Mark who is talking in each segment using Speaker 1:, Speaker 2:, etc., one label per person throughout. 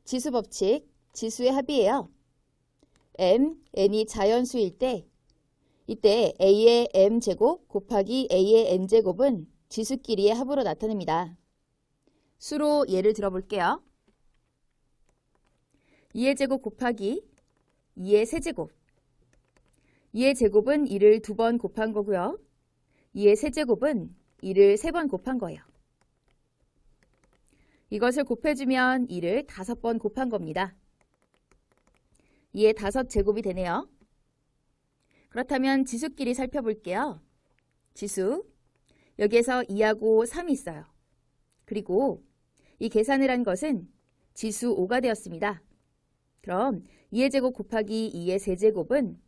Speaker 1: 지수 법칙, 지수의 합이에요. m, n이 자연수일 때 이때 a의 m제곱 곱하기 a의 n제곱은 지수끼리의 합으로 나타냅니다. 수로 예를 들어볼게요. 2의 제곱 곱하기 2의 세제곱. 2의 제곱은 2를 2번 곱한 거고요. 2의 세제곱은 2를 3번 곱한 거예요. 이것을 곱해주면 2를 5번 곱한 겁니다. 2의 5제곱이 되네요. 그렇다면 지수끼리 살펴볼게요. 지수, 여기에서 2하고 3이 있어요. 그리고 이 계산을 한 것은 지수 5가 되었습니다. 그럼 2의 제곱 곱하기 2의 세제곱은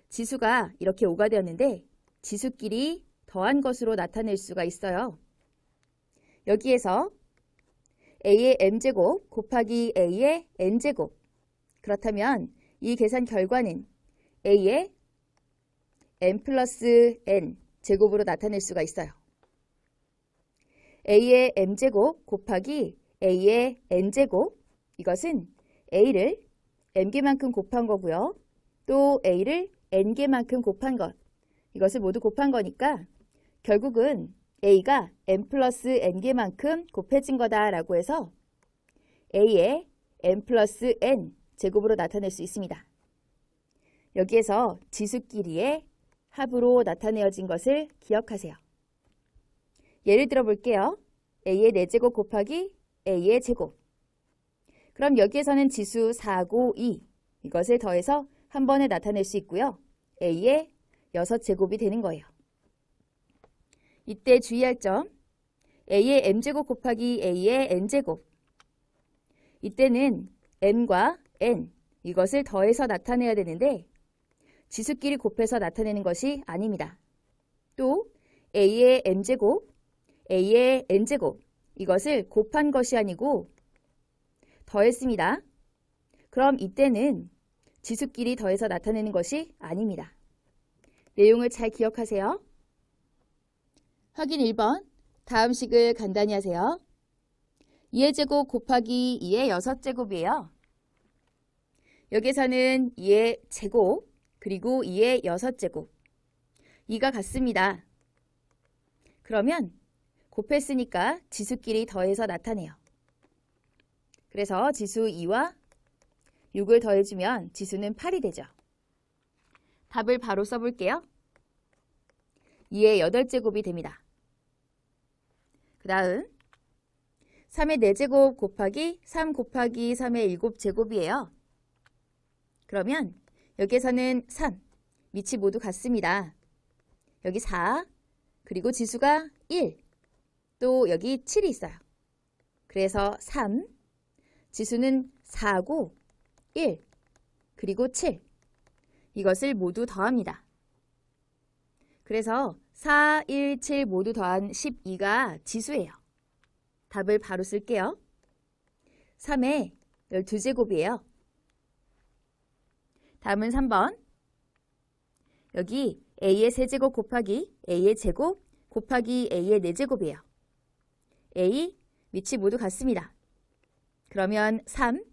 Speaker 1: 지수가 이렇게 5가 되었는데 지수끼리 더한 것으로 나타낼 수가 있어요. 여기에서 a의 m제곱 곱하기 a의 n제곱. 그렇다면 이 계산 결과는 a의 m 플러스 n 제곱으로 나타낼 수가 있어요. a의 m제곱 곱하기 a의 n제곱. 이것은 a를 m개만큼 곱한 거고요. 또 a를 n개만큼 곱한 것. 이것을 모두 곱한 거니까 결국은 a가 m 플러스 n개만큼 곱해진 거다라고 해서 a의 m 플러스 n 제곱으로 나타낼 수 있습니다. 여기에서 지수끼리의 합으로 나타내어진 것을 기억하세요. 예를 들어 볼게요. a의 4제곱 곱하기 a의 제곱. 그럼 여기에서는 지수 4, 9, 2 이것을 더해서 한 번에 나타낼 수 있고요. a의 6제곱이 되는 거예요. 이때 주의할 점, a의 m제곱 곱하기 a의 n제곱. 이때는 m과 n 이것을 더해서 나타내야 되는데 지수끼리 곱해서 나타내는 것이 아닙니다. 또 a의 m제곱, a의 n제곱 이것을 곱한 것이 아니고 더했습니다. 그럼 이때는 지수끼리 더해서 나타내는 것이 아닙니다. 내용을 잘 기억하세요. 확인 1번, 다음 식을 간단히 하세요. 2의 제곱 곱하기 2의 6제곱이에요. 여기서는 2의 제곱, 그리고 2의 6제곱. 2가 같습니다. 그러면 곱했으니까 지수끼리 더해서 나타내요. 그래서 지수 2와 6을 더해주면 지수는 8이 되죠. 답을 바로 써볼게요. 2의 8제곱이 됩니다. 그 다음 3의 4제곱 곱하기 3 곱하기 3의 7제곱이에요. 그러면 여기에서는 3, 밑이 모두 같습니다. 여기 4, 그리고 지수가 1, 또 여기 7이 있어요. 그래서 3, 지수는 4고 1, 그리고 7. 이것을 모두 더합니다. 그래서 4, 1, 7 모두 더한 12가 지수예요. 답을 바로 쓸게요. 3의 12제곱이에요. 다음은 3번. 여기 a의 세제곱 곱하기 a의 제곱 곱하기 a의 4제곱이에요. a, 밑이 모두 같습니다. 그러면 3,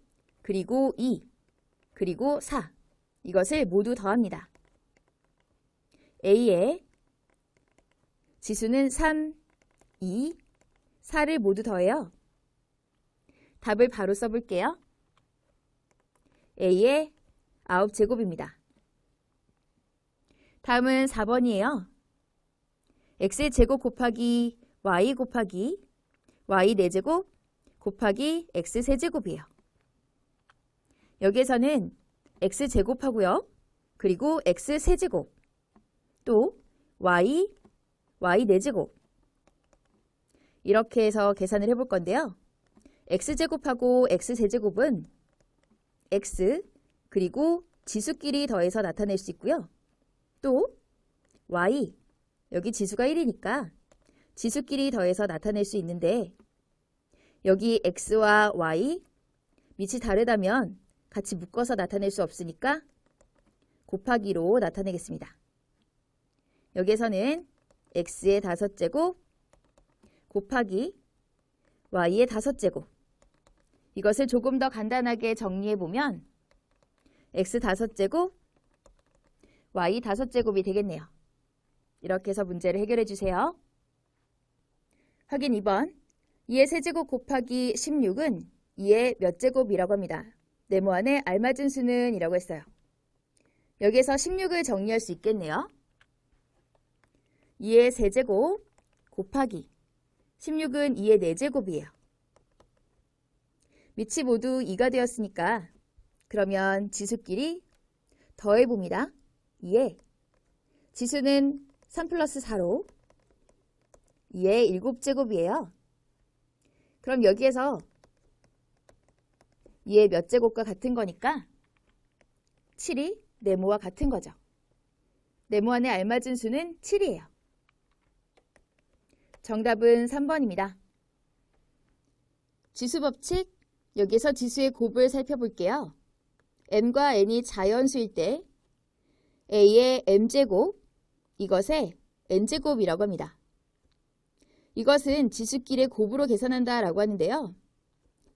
Speaker 1: 그리고 2, 그리고 4. 이것을 모두 더합니다. a의 지수는 3, 2, 4를 모두 더해요. 답을 바로 써볼게요. a의 9제곱입니다. 다음은 4번이에요. x의 제곱 곱하기 y 곱하기 y 4제곱 곱하기 x 세제곱이에요. 여기에서는 x 제곱하고요. 그리고 x 세제곱, 또 y 4제곱. 이렇게 해서 계산을 해볼 건데요. x제곱하고 x세제곱은 x, 그리고 지수끼리 더해서 나타낼 수 있고요. 또 y, 여기 지수가 1이니까 지수끼리 더해서 나타낼 수 있는데 여기 x와 y, 밑이 다르다면 같이 묶어서 나타낼 수 없으니까 곱하기로 나타내겠습니다. 여기에서는 x의 5제곱 곱하기 y의 5제곱. 이것을 조금 더 간단하게 정리해보면 x 5제곱, y 5제곱이 되겠네요. 이렇게 해서 문제를 해결해 주세요. 확인 2번. 2의 세제곱 곱하기 16은 2의 몇 제곱이라고 합니다. 네모 안에 알맞은 수는 이라고 했어요. 여기에서 16을 정리할 수 있겠네요. 2의 세제곱 곱하기 16은 2의 4제곱이에요. 밑이 모두 2가 되었으니까 그러면 지수끼리 더해봅니다. 2에 지수는 3 플러스 4로 2의 7제곱이에요. 그럼 여기에서 2의 몇 제곱과 같은 거니까 7이 네모와 같은 거죠. 네모 안에 알맞은 수는 7이에요. 정답은 3번입니다. 지수 법칙, 여기서 지수의 곱을 살펴볼게요. m과 n이 자연수일 때 a의 m제곱, 이것의 n제곱이라고 합니다. 이것은 지수끼리의 곱으로 계산한다 라고 하는데요.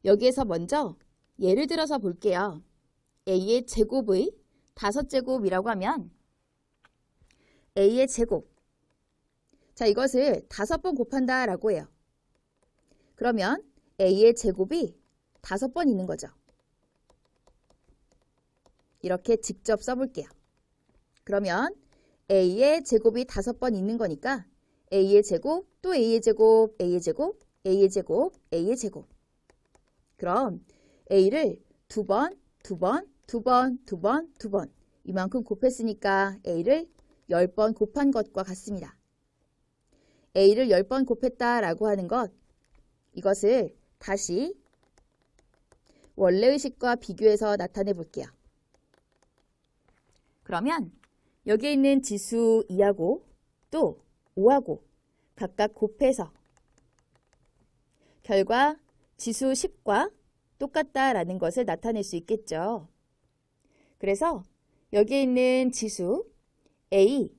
Speaker 1: 여기에서 먼저 예를 들어서 볼게요. a의 제곱의 5제곱이라고 하면 a의 제곱, 자 이것을 5번 곱한다 라고 해요. 그러면 a의 제곱이 5번 있는 거죠. 이렇게 직접 써볼게요. 그러면 a의 제곱이 5번 있는 거니까 a의 제곱, 또 a의 제곱, a의 제곱, a의 제곱, a의 제곱. 그럼 a를 2번, 2번, 2번, 2번, 2번 이만큼 곱했으니까 a를 10번 곱한 것과 같습니다. a를 10번 곱했다라고 하는 것, 이것을 다시 원래의 식과 비교해서 나타내 볼게요. 그러면 여기에 있는 지수 2하고 또 5하고 각각 곱해서 결과 지수 10과 똑같다라는 것을 나타낼 수 있겠죠. 그래서 여기에 있는 지수 A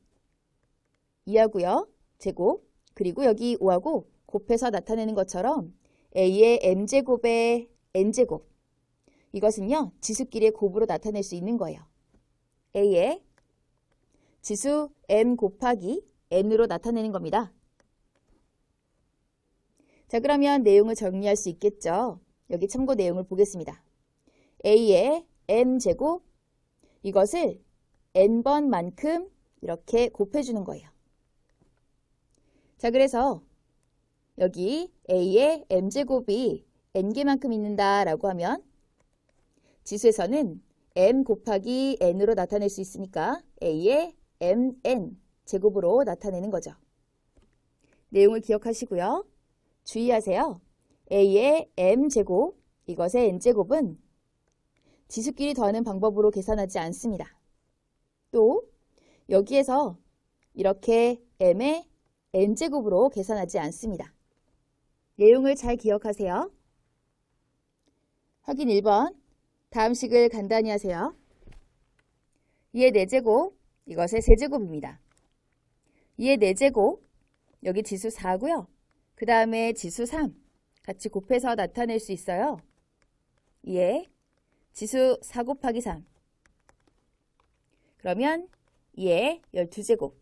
Speaker 1: 2하고요. 제곱, 그리고 여기 5하고 곱해서 나타내는 것처럼 A의 m제곱의 n제곱, 이것은요 지수끼리의 곱으로 나타낼 수 있는 거예요. A의 지수 m 곱하기 n으로 나타내는 겁니다. 자, 그러면 내용을 정리할 수 있겠죠. 여기 참고 내용을 보겠습니다. A의 m제곱, 이것을 n번만큼 이렇게 곱해주는 거예요. 자, 그래서 여기 A의 m제곱이 n개만큼 있는다라고 하면 지수에서는 m 곱하기 n으로 나타낼 수 있으니까 A의 mn 제곱으로 나타내는 거죠. 내용을 기억하시고요. 주의하세요. A의 m제곱, 이것의 n제곱은 지수끼리 더하는 방법으로 계산하지 않습니다. 또 여기에서 이렇게 m의 n제곱으로 계산하지 않습니다. 내용을 잘 기억하세요. 확인 1번. 다음 식을 간단히 하세요. 2의 4제곱, 이것의 세제곱입니다. 2의 4제곱, 여기 지수 4고요. 그 다음에 지수 3, 같이 곱해서 나타낼 수 있어요. 2의 지수 4 곱하기 3. 그러면 2의 12제곱.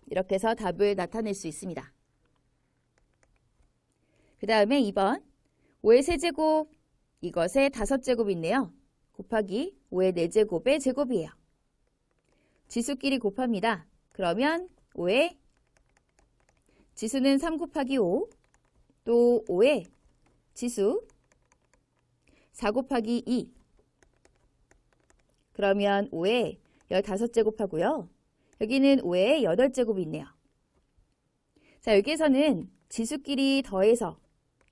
Speaker 1: 이렇게 해서 답을 나타낼 수 있습니다. 그 다음에 2번. 5의 세제곱, 이것의 5제곱이 있네요. 곱하기 5의 4제곱의 제곱이에요. 지수끼리 곱합니다. 그러면 5의 지수는 3 곱하기 5, 또 5의 지수 4 곱하기 2. 그러면 5의 15제곱하고요. 여기는 5의 8제곱이 있네요. 자, 여기에서는 지수끼리 더해서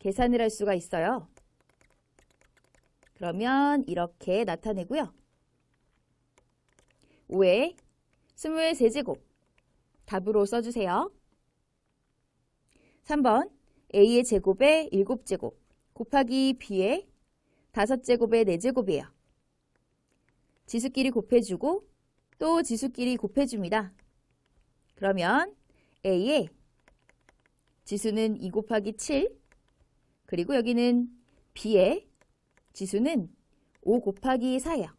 Speaker 1: 계산을 할 수가 있어요. 그러면 이렇게 나타내고요. 5의 23제곱 답으로 써주세요. 3번 A의 제곱의 7제곱 곱하기 B의 5제곱의 4제곱이에요. 지수끼리 곱해주고 또 지수끼리 곱해줍니다. 그러면 A의 지수는 2 곱하기 7, 그리고 여기는 b의 지수는 5 곱하기 4예요.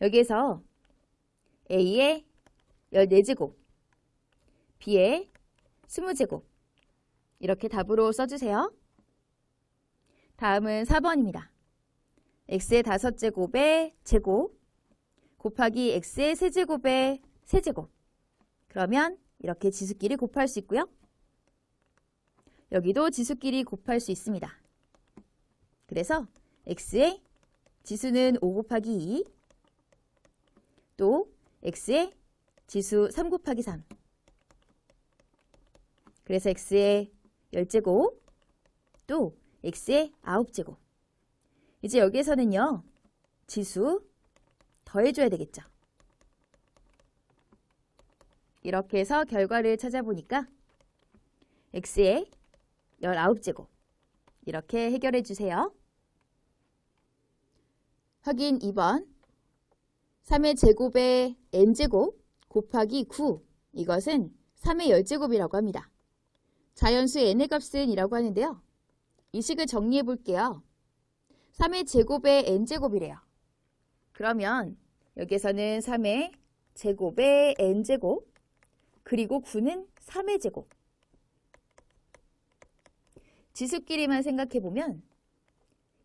Speaker 1: 여기에서 a의 14제곱, b의 20제곱 이렇게 답으로 써주세요. 다음은 4번입니다. x의 5제곱의 제곱 곱하기 x의 세제곱의 세제곱. 그러면 이렇게 지수끼리 곱할 수 있고요. 여기도 지수끼리 곱할 수 있습니다. 그래서 x의 지수는 5 곱하기 2, 또 x의 지수 3 곱하기 3. 그래서 x의 10제곱, 또 x의 9제곱. 이제 여기에서는요, 지수 더해줘야 되겠죠. 이렇게 해서 결과를 찾아보니까 x의 19제곱 이렇게 해결해 주세요. 확인 2번 3의 제곱의 n제곱 곱하기 9 이것은 3의 10제곱이라고 합니다. 자연수의 n의 값은 이라고 하는데요. 이 식을 정리해 볼게요. 3의 제곱의 n제곱이래요. 그러면 여기에서는 3의 제곱의 n제곱 그리고 9는 3의 제곱. 지수끼리만 생각해보면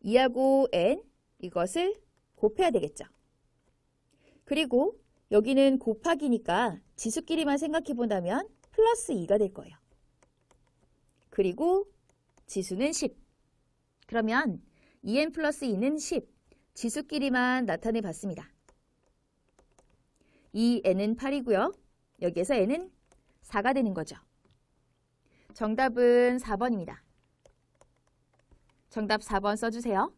Speaker 1: 2하고 n 이것을 곱해야 되겠죠. 그리고 여기는 곱하기니까 지수끼리만 생각해본다면 플러스 2가 될 거예요. 그리고 지수는 10. 그러면 2n 플러스 2는 10. 지수끼리만 나타내 봤습니다. 이 n은 8이고요. 여기에서 n은 4가 되는 거죠. 정답은 4번입니다. 정답 4번 써주세요.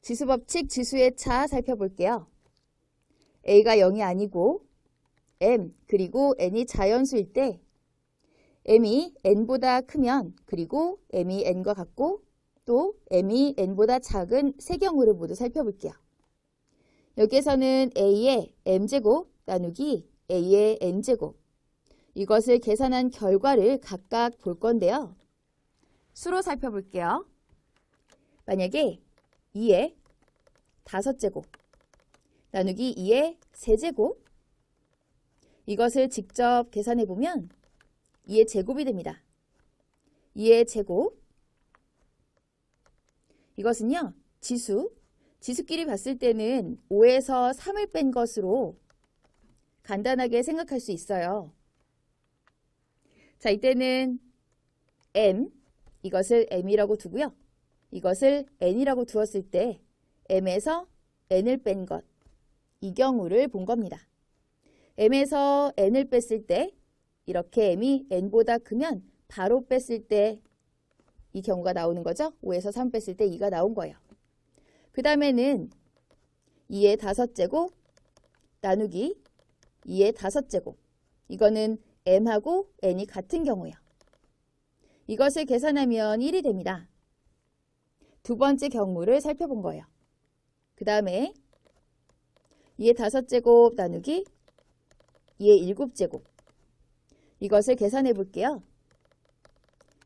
Speaker 1: 지수법칙 지수의 차 살펴볼게요. a가 0이 아니고 m 그리고 n이 자연수일 때 m이 n보다 크면 그리고 m이 n과 같고 또 m이 n보다 작은 세 경우를 모두 살펴볼게요. 여기에서는 a의 m제곱 나누기 a의 n제곱 이것을 계산한 결과를 각각 볼 건데요. 수로 살펴볼게요. 만약에 2의 5제곱 나누기 2의 세제곱 이것을 직접 계산해보면 2의 제곱이 됩니다. 2의 제곱 이것은요. 지수끼리 봤을 때는 5에서 3을 뺀 것으로 간단하게 생각할 수 있어요. 자, 이때는 m 이것을 m이라고 두고요. 이것을 n이라고 두었을 때 m에서 n을 뺀 것, 이 경우를 본 겁니다. m에서 n을 뺐을 때 이렇게 m이 n보다 크면 바로 뺐을 때 이 경우가 나오는 거죠. 5에서 3 뺐을 때 2가 나온 거예요. 그 다음에는 2의 5제곱 나누기 2의 5제곱 이거는 m하고 n이 같은 경우예요. 이것을 계산하면 1이 됩니다. 두 번째 경우를 살펴본 거예요. 그 다음에 2의 5제곱 나누기 2의 7제곱 이것을 계산해 볼게요.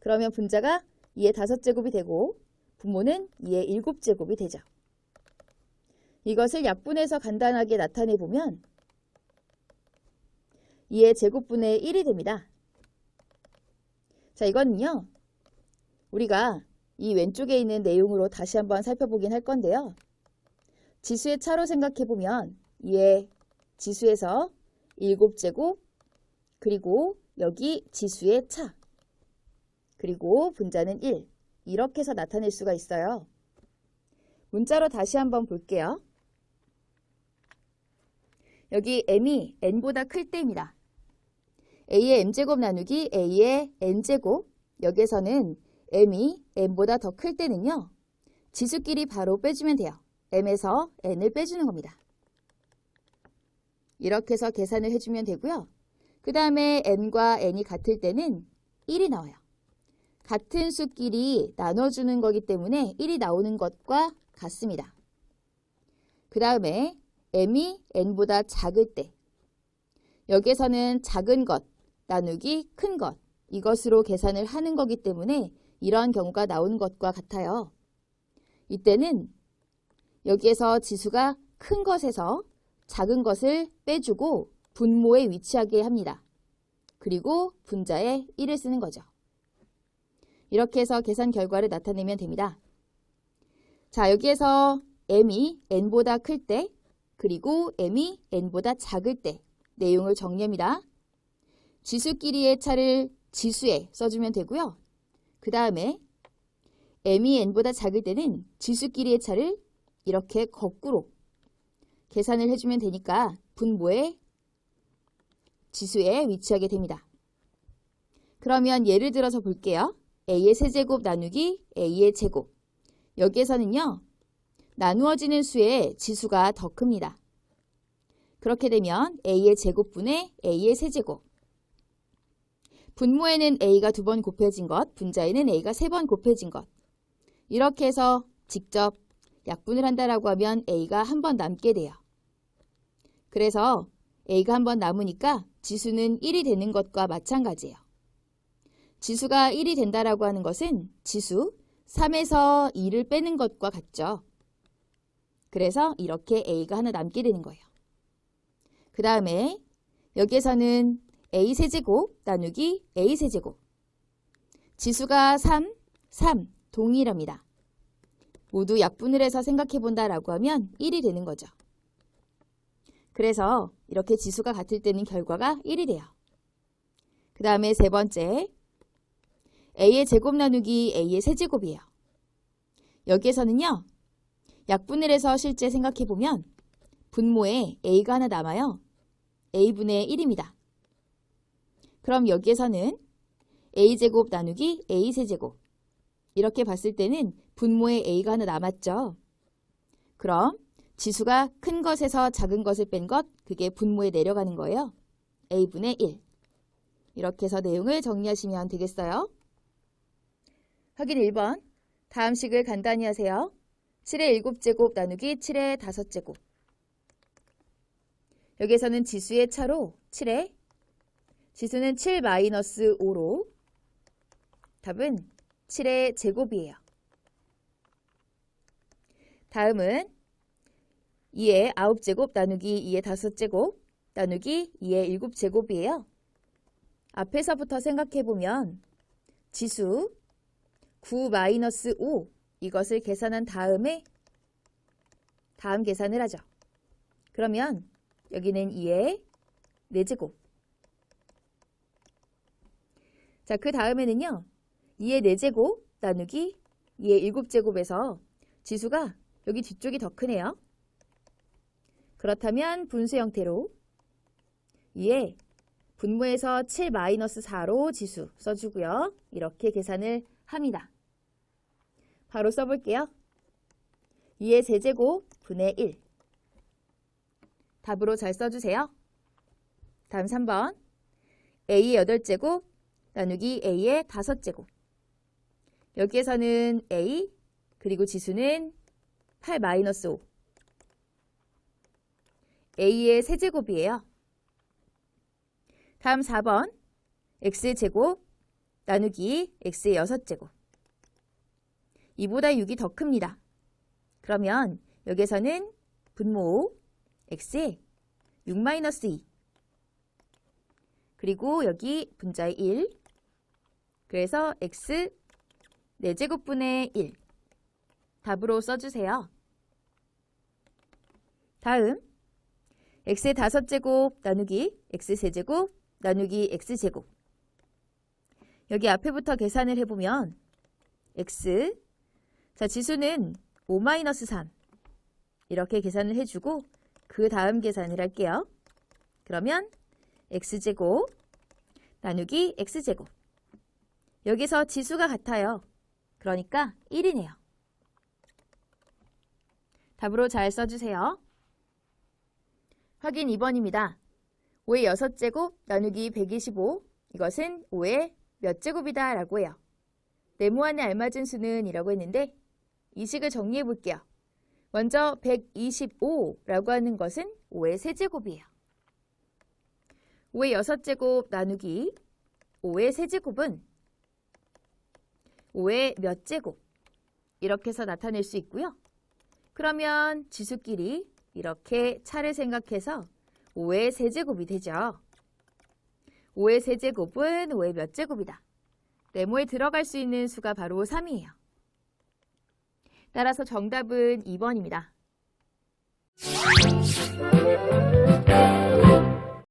Speaker 1: 그러면 분자가 2의 5제곱이 되고 분모는 2의 7제곱이 되죠. 이것을 약분해서 간단하게 나타내 보면 2의 제곱분의 1이 됩니다. 자, 이거는요. 우리가 이 왼쪽에 있는 내용으로 다시 한번 살펴보긴 할 건데요. 지수의 차로 생각해보면 2의 지수에서 7제곱 그리고 여기 지수의 차 그리고 분자는 1 이렇게 해서 나타낼 수가 있어요. 문자로 다시 한번 볼게요. 여기 m이 n보다 클 때입니다. a의 m제곱 나누기 a의 n제곱 여기에서는 m이 n보다 더 클 때는요. 지수끼리 바로 빼주면 돼요. m에서 n을 빼주는 겁니다. 이렇게 해서 계산을 해주면 되고요. 그 다음에 n과 n이 같을 때는 1이 나와요. 같은 수끼리 나눠주는 거기 때문에 1이 나오는 것과 같습니다. 그 다음에 m이 n보다 작을 때 여기에서는 작은 것 나누기 큰 것 이것으로 계산을 하는 거기 때문에 이러한 경우가 나오는 것과 같아요. 이때는 여기에서 지수가 큰 것에서 작은 것을 빼주고 분모에 위치하게 합니다. 그리고 분자에 1을 쓰는 거죠. 이렇게 해서 계산 결과를 나타내면 됩니다. 자, 여기에서 m이 n보다 클 때, 그리고 m이 n보다 작을 때 내용을 정리합니다. 지수끼리의 차를 지수에 써주면 되고요. 그 다음에 m이 n보다 작을 때는 지수끼리의 차를 이렇게 거꾸로 계산을 해주면 되니까 분모에 지수에 위치하게 됩니다. 그러면 예를 들어서 볼게요. a의 세제곱 나누기 a의 제곱. 여기에서는요. 나누어지는 수의 지수가 더 큽니다. 그렇게 되면 a의 제곱분의 a의 세제곱. 분모에는 a가 2번 곱해진 것, 분자에는 a가 3번 곱해진 것. 이렇게 해서 직접 약분을 한다라고 하면 a가 한 번 남게 돼요. 그래서 a가 한 번 남으니까 지수는 1이 되는 것과 마찬가지예요. 지수가 1이 된다라고 하는 것은 지수 3에서 2를 빼는 것과 같죠. 그래서 이렇게 a가 하나 남게 되는 거예요. 그 다음에 여기에서는 a 세제곱 나누기 a 세제곱. 지수가 3, 3 동일합니다. 모두 약분을 해서 생각해 본다라고 하면 1이 되는 거죠. 그래서 이렇게 지수가 같을 때는 결과가 1이 돼요. 그 다음에 세 번째, a의 제곱 나누기 a의 세제곱이에요. 여기에서는요. 약분을 해서 실제 생각해 보면 분모에 a가 하나 남아요. a분의 1입니다. 그럼 여기에서는 a제곱 나누기 a세제곱. 이렇게 봤을 때는 분모에 a가 하나 남았죠. 그럼 지수가 큰 것에서 작은 것을 뺀 것, 그게 분모에 내려가는 거예요. a분의 1. 이렇게 해서 내용을 정리하시면 되겠어요. 확인 1번. 다음 식을 간단히 하세요. 7의 7제곱 나누기 7의 5제곱. 여기에서는 지수의 차로 7에 지수는 7-5로 답은 7의 제곱이에요. 다음은 2의 9제곱 나누기 2의 5제곱 나누기 2의 7제곱이에요. 앞에서부터 생각해보면 지수 9-5 이것을 계산한 다음에 다음 계산을 하죠. 그러면 여기는 2의 4제곱. 자, 그 다음에는요. 2의 4제곱 나누기 2의 7제곱에서 지수가 여기 뒤쪽이 더 크네요. 그렇다면 분수 형태로 2의 분모에서 7-4로 지수 써주고요. 이렇게 계산을 합니다. 바로 써볼게요. 2의 세제곱 분의 1. 답으로 잘 써주세요. 다음 3번. a의 8제곱 나누기 a의 5제곱. 여기에서는 a 그리고 지수는 8-5. a의 세제곱이에요. 다음 4번. x제곱 나누기 x의 6제곱. 2보다 6이 더 큽니다. 그러면 여기에서는 분모 x에 6-2 그리고 여기 분자의 1 그래서 x 4제곱분의 1 답으로 써주세요. 다음 x의 5제곱 나누기 x 세제곱 나누기 x제곱. 여기 앞에부터 계산을 해보면 x 자 지수는 5-3 이렇게 계산을 해주고 그 다음 계산을 할게요. 그러면 x제곱 나누기 x제곱. 여기서 지수가 같아요. 그러니까 1이네요. 답으로 잘 써주세요. 확인 2번입니다. 5의 6제곱 나누기 125 이것은 5의 몇 제곱이다 라고 해요. 네모안에 알맞은 수는 이라고 했는데 이 식을 정리해 볼게요. 먼저 125라고 하는 것은 5의 세제곱이에요. 5의 6제곱 나누기 5의 세제곱은 5의 몇 제곱? 이렇게 해서 나타낼 수 있고요. 그러면 지수끼리 이렇게 차를 생각해서 5의 세제곱이 되죠. 5의 세제곱은 5의 몇 제곱이다. 네모에 들어갈 수 있는 수가 바로 3이에요. 따라서 정답은 2번입니다.